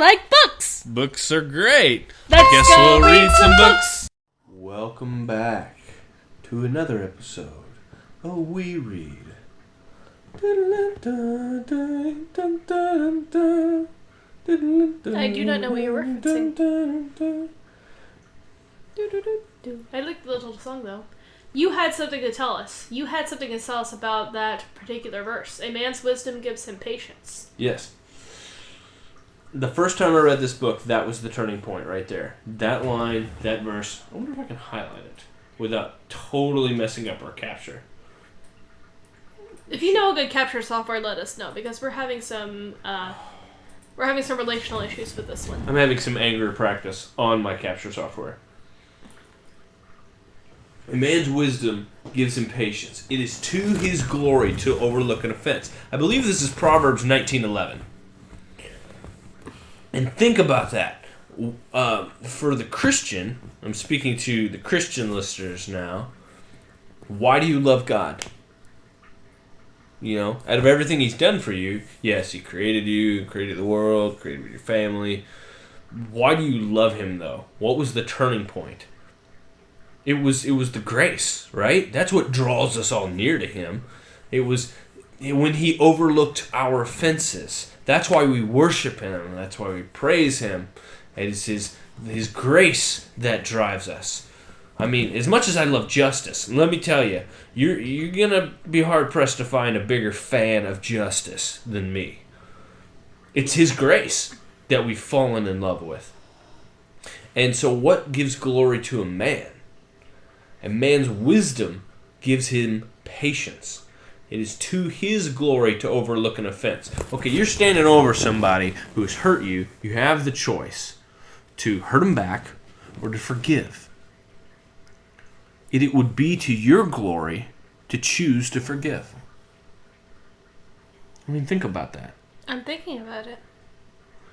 like books. Books are great. Guess we'll read some books. Welcome back to another episode of WeRead. I do not know what you're referencing. I like the little song though. You had something to tell us. You had something to tell us about that particular verse. A man's wisdom gives him patience. Yes. The first time I read this book, that was the turning point right there. That line, that verse. I wonder if I can highlight it without totally messing up our capture. If you know a good capture software, let us know because we're having some relational issues with this one. I'm having some anger practice on my capture software. A man's wisdom gives him patience. It is to his glory to overlook an offense. I believe this is Proverbs 19:11. And think about that. For the Christian, I'm speaking to the Christian listeners now. Why do you love God? You know, out of everything He's done for you, yes, He created you, created the world, created your family. Why do you love Him though? What was the turning point? It was the grace, right? That's what draws us all near to Him. It was when He overlooked our offenses. That's why we worship Him. That's why we praise Him. It is His grace that drives us. I mean, as much as I love justice, let me tell you, you're gonna be hard pressed to find a bigger fan of justice than me. It's His grace that we've fallen in love with. And so, what gives glory to a man? A man's wisdom gives him patience. It is to his glory to overlook an offense. Okay, you're standing over somebody who has hurt you. You have the choice to hurt him back or to forgive. It would be to your glory to choose to forgive. I mean, think about that. I'm thinking about it.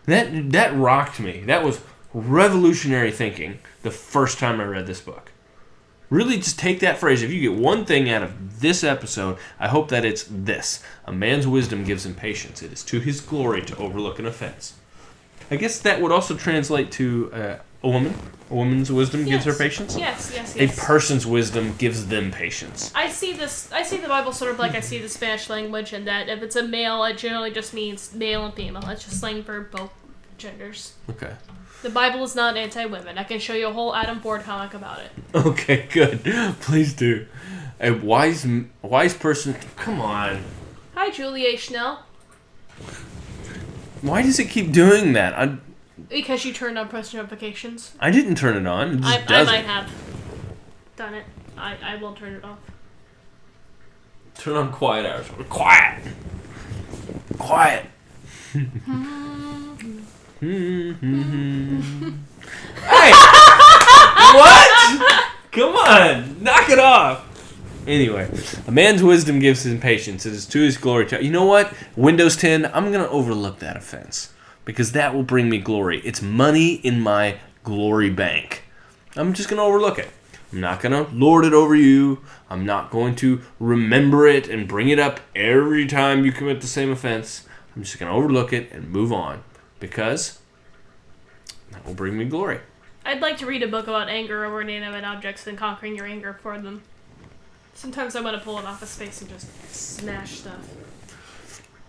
That rocked me. That was revolutionary thinking the first time I read this book. Really just take that phrase. If you get one thing out of this episode, I hope that it's this. A man's wisdom gives him patience. It is to his glory to overlook an offense. I guess that would also translate to a woman. A woman's wisdom gives her patience? Yes. A person's wisdom gives them patience. I see the Bible sort of like I see the Spanish language, and that if it's a male, it generally just means male and female. That's just slang for both genders. Okay. The Bible is not anti-women. I can show you a whole Adam Ford comic about it. Okay, good. Please do. A wise person... Come on. Hi, Julia Schnell. Why does it keep doing that? Because you turned on post notifications. I didn't turn it on. It just doesn't. I might have done it. I will turn it off. Turn on quiet hours. Quiet. Quiet. Hey! What? Come on! Knock it off! Anyway, a man's wisdom gives him patience. It is to his glory. You know what? Windows 10, I'm going to overlook that offense. Because that will bring me glory. It's money in my glory bank. I'm just going to overlook it. I'm not going to lord it over you. I'm not going to remember it and bring it up every time you commit the same offense. I'm just going to overlook it and move on. Because that will bring me glory. I'd like to read a book about anger over inanimate objects and conquering your anger for them. Sometimes I want to pull it off of space and just smash stuff.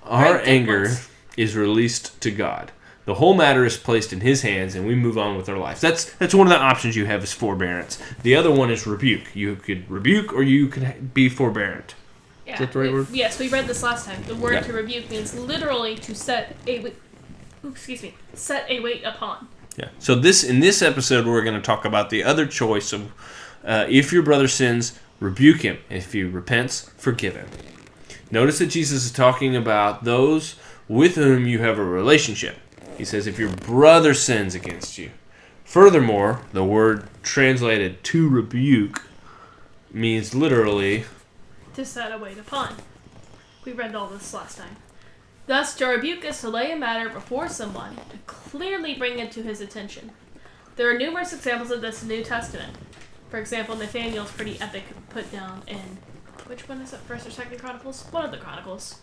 Our anger is released to God. The whole matter is placed in His hands, and we move on with our lives. That's one of the options you have is forbearance. The other one is rebuke. You could rebuke, or you could be forbearant. Yeah, is that the right word? Yes, we read this last time. The word to rebuke means literally to set a weight upon. Yeah. So in this episode, we're going to talk about the other choice of if your brother sins, rebuke him. If he repents, forgive him. Notice that Jesus is talking about those with whom you have a relationship. He says if your brother sins against you. Furthermore, the word translated to rebuke means literally to set a weight upon. We read all this last time. Thus, to rebuke is to lay a matter before someone, to clearly bring it to his attention. There are numerous examples of this in the New Testament. For example, Nathaniel's pretty epic put down in, which one is it, 1st or 2nd Chronicles? One of the Chronicles.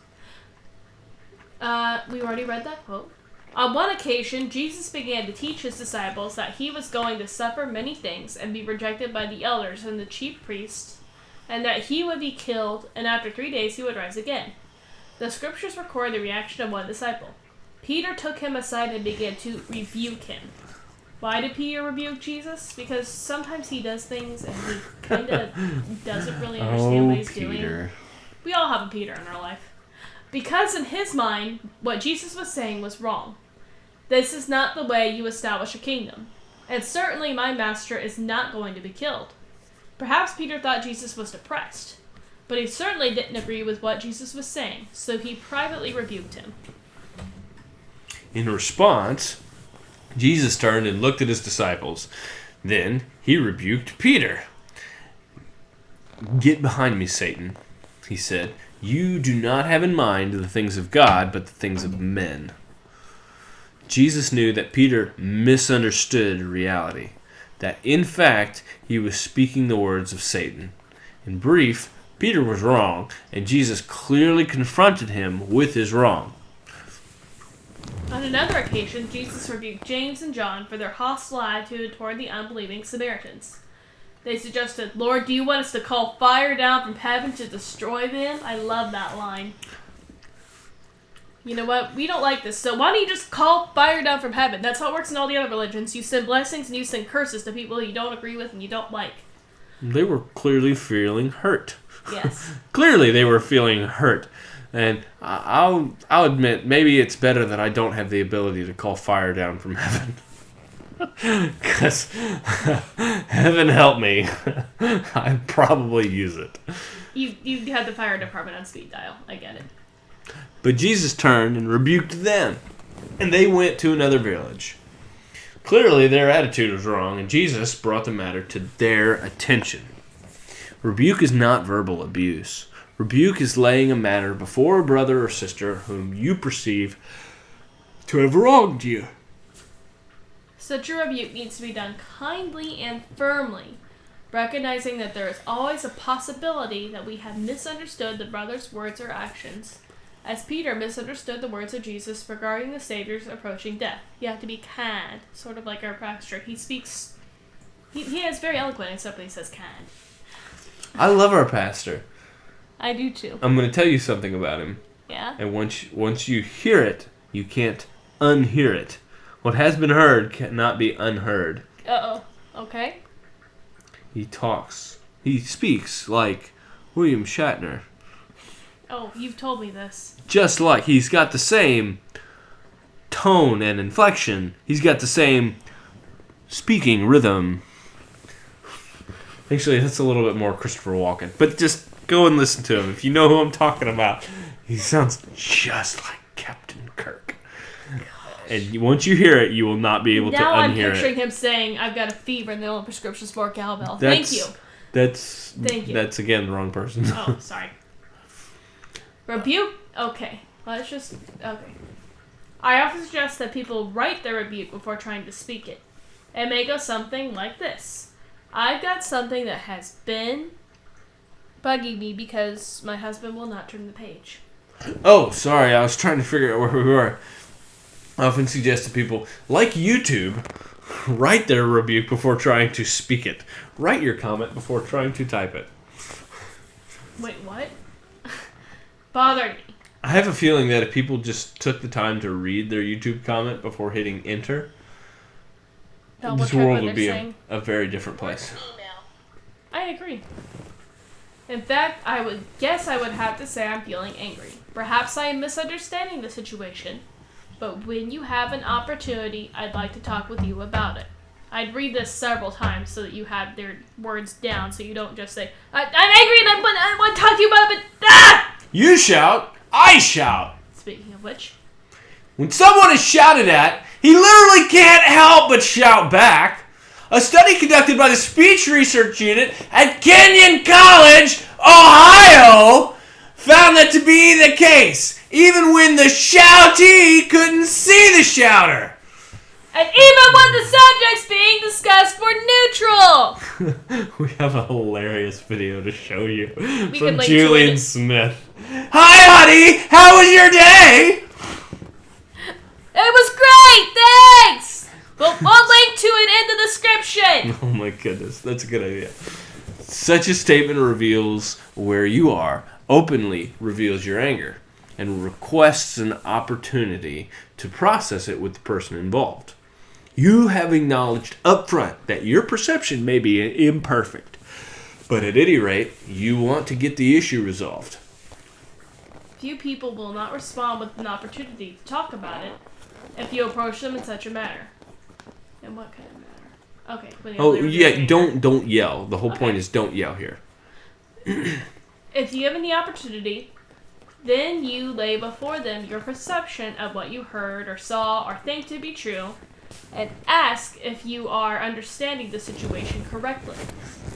We already read that quote. On one occasion, Jesus began to teach his disciples that he was going to suffer many things and be rejected by the elders and the chief priests, and that he would be killed, and after 3 days he would rise again. The scriptures record the reaction of one disciple. Peter took him aside and began to rebuke him. Why did Peter rebuke Jesus? Because sometimes he does things and he kind of doesn't really understand what he's doing. We all have a Peter in our life. Because in his mind, what Jesus was saying was wrong. This is not the way you establish a kingdom. And certainly my master is not going to be killed. Perhaps Peter thought Jesus was depressed. But he certainly didn't agree with what Jesus was saying, so he privately rebuked him. In response, Jesus turned and looked at his disciples. Then he rebuked Peter. "Get behind me, Satan," he said. "You do not have in mind the things of God, but the things of men." Jesus knew that Peter misunderstood reality, that in fact he was speaking the words of Satan. In brief, Peter was wrong, and Jesus clearly confronted him with his wrong. On another occasion, Jesus rebuked James and John for their hostile attitude toward the unbelieving Samaritans. They suggested, "Lord, do you want us to call fire down from heaven to destroy them?" I love that line. You know what? We don't like this, so why don't you just call fire down from heaven? That's how it works in all the other religions. You send blessings and you send curses to people you don't agree with and you don't like. They were clearly feeling hurt. Yes. Clearly they were feeling hurt. And I'll admit, maybe it's better that I don't have the ability to call fire down from heaven. Because, heaven help me, I'd probably use it. You had the fire department on speed dial. I get it. But Jesus turned and rebuked them, and they went to another village. Clearly their attitude was wrong, and Jesus brought the matter to their attention. Rebuke is not verbal abuse. Rebuke is laying a matter before a brother or sister whom you perceive to have wronged you. Such a rebuke needs to be done kindly and firmly, recognizing that there is always a possibility that we have misunderstood the brother's words or actions, as Peter misunderstood the words of Jesus regarding the Savior's approaching death. You have to be kind, sort of like our pastor. He speaks, he is very eloquent except when he says kind. I love our pastor. I do too. I'm going to tell you something about him. Yeah? And once you hear it, you can't unhear it. What has been heard cannot be unheard. Uh-oh. Okay. He speaks like William Shatner. Oh, you've told me this. Just like he's got the same tone and inflection. He's got the same speaking rhythm. Actually, that's a little bit more Christopher Walken. But just go and listen to him. If you know who I'm talking about, he sounds just like Captain Kirk. And once you hear it, you will not be able to unhear it. Now I'm picturing him saying, "I've got a fever," and the only prescription's more cowbell. Thank you. Thank you. That's, again, the wrong person. Oh, sorry. Rebuke? Okay. Okay. I often suggest that people write their rebuke before trying to speak it. It may go something like this. "I've got something that has been bugging me because my husband will not turn the page." Oh, sorry. I was trying to figure out where we were. I often suggest to people, like YouTube, write their rebuke before trying to speak it. Write your comment before trying to type it. Wait, what? Bothered me. I have a feeling that if people just took the time to read their YouTube comment before hitting enter, this world would be a very different place. I agree. In fact, I would have to say I'm feeling angry. Perhaps I am misunderstanding the situation, but when you have an opportunity, I'd like to talk with you about it. I'd read this several times so that you have their words down, so you don't just say, "I'm angry and I want to talk to you about it, but ah!" You shout, I shout. Speaking of which, when someone is shouted at, he literally can't help but shout back. A study conducted by the Speech Research Unit at Kenyon College, Ohio, found that to be the case, even when the shoutee couldn't see the shouter. And even when the subject's being discussed were neutral. We have a hilarious video to show you We from can link Julian Smith. "Hi, honey. How was your day?" It was great! Thanks! We'll link to it in the description! Oh my goodness, that's a good idea. Such a statement reveals where you are, openly reveals your anger, and requests an opportunity to process it with the person involved. You have acknowledged up front that your perception may be imperfect, but at any rate, you want to get the issue resolved. Few people will not respond with an opportunity to talk about it if you approach them in such a manner. In what kind of manner? Okay. Oh yeah, don't yell. The whole point is don't yell here. If given the opportunity, then you lay before them your perception of what you heard or saw or think to be true, and ask if you are understanding the situation correctly.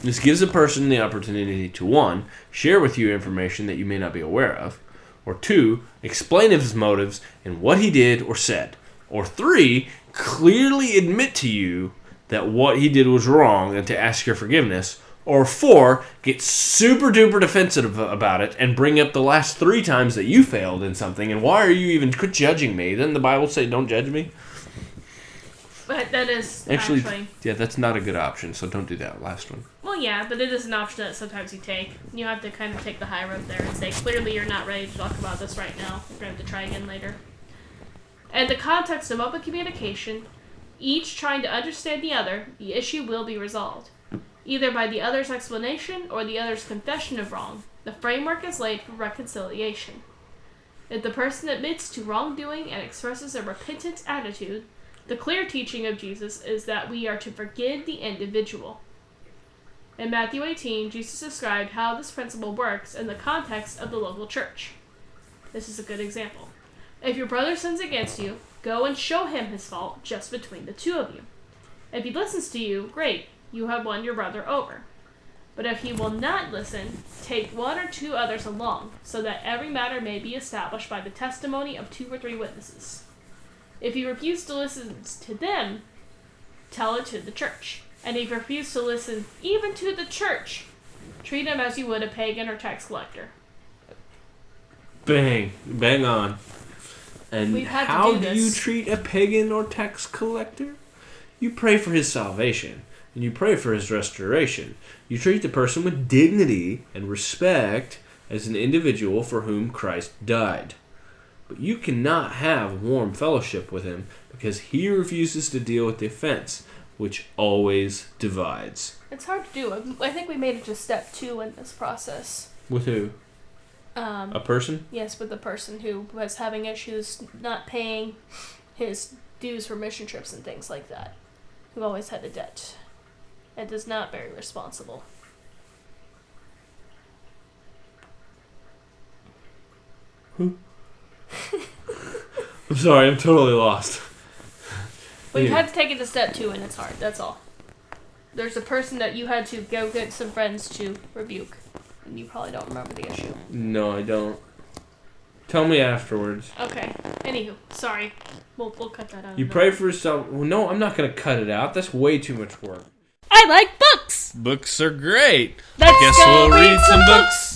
This gives a person the opportunity to 1. Share with you information that you may not be aware of, or 2. Explain his motives and what he did or said, or 3. Clearly admit to you that what he did was wrong and to ask your forgiveness, or 4. Get super duper defensive about it and bring up the last 3 times that you failed in something, and why are you even judging me? Doesn't the Bible say don't judge me? But that is actually, yeah, that's not a good option, so don't do that last one. Well, yeah, but it is an option that sometimes you take. You have to kind of take the high road there and say, clearly you're not ready to talk about this right now. We're going to have to try again later. In the context of open communication, each trying to understand the other, the issue will be resolved, either by the other's explanation or the other's confession of wrong. The framework is laid for reconciliation. If the person admits to wrongdoing and expresses a repentant attitude, the clear teaching of Jesus is that we are to forgive the individual. In Matthew 18, Jesus described how this principle works in the context of the local church. This is a good example. If your brother sins against you, go and show him his fault just between the two of you. If he listens to you, great, you have won your brother over. But if he will not listen, take 1 or 2 others along, so that every matter may be established by the testimony of 2 or 3 witnesses. If you refuse to listen to them, tell it to the church. And if you refuse to listen even to the church, treat him as you would a pagan or tax collector. Bang on. And how do you treat a pagan or tax collector? You pray for his salvation, and you pray for his restoration. You treat the person with dignity and respect as an individual for whom Christ died. But you cannot have warm fellowship with him because he refuses to deal with the offense, which always divides. It's hard to do. I think we made it to step 2 in this process. With who? A person? Yes, with the person who was having issues not paying his dues for mission trips and things like that. Who always had a debt. And is not very responsible. Who? I'm sorry, I'm totally lost. Well, you had to take it to step 2 and it's hard, that's all. There's a person that you had to go get some friends to rebuke. And you probably don't remember the issue. No, I don't. Tell me afterwards. Okay. Anywho, sorry. We'll cut that out. You pray for yourself. Well, no, I'm not going to cut it out. That's way too much work. I like books! Books are great. Let's go read some books!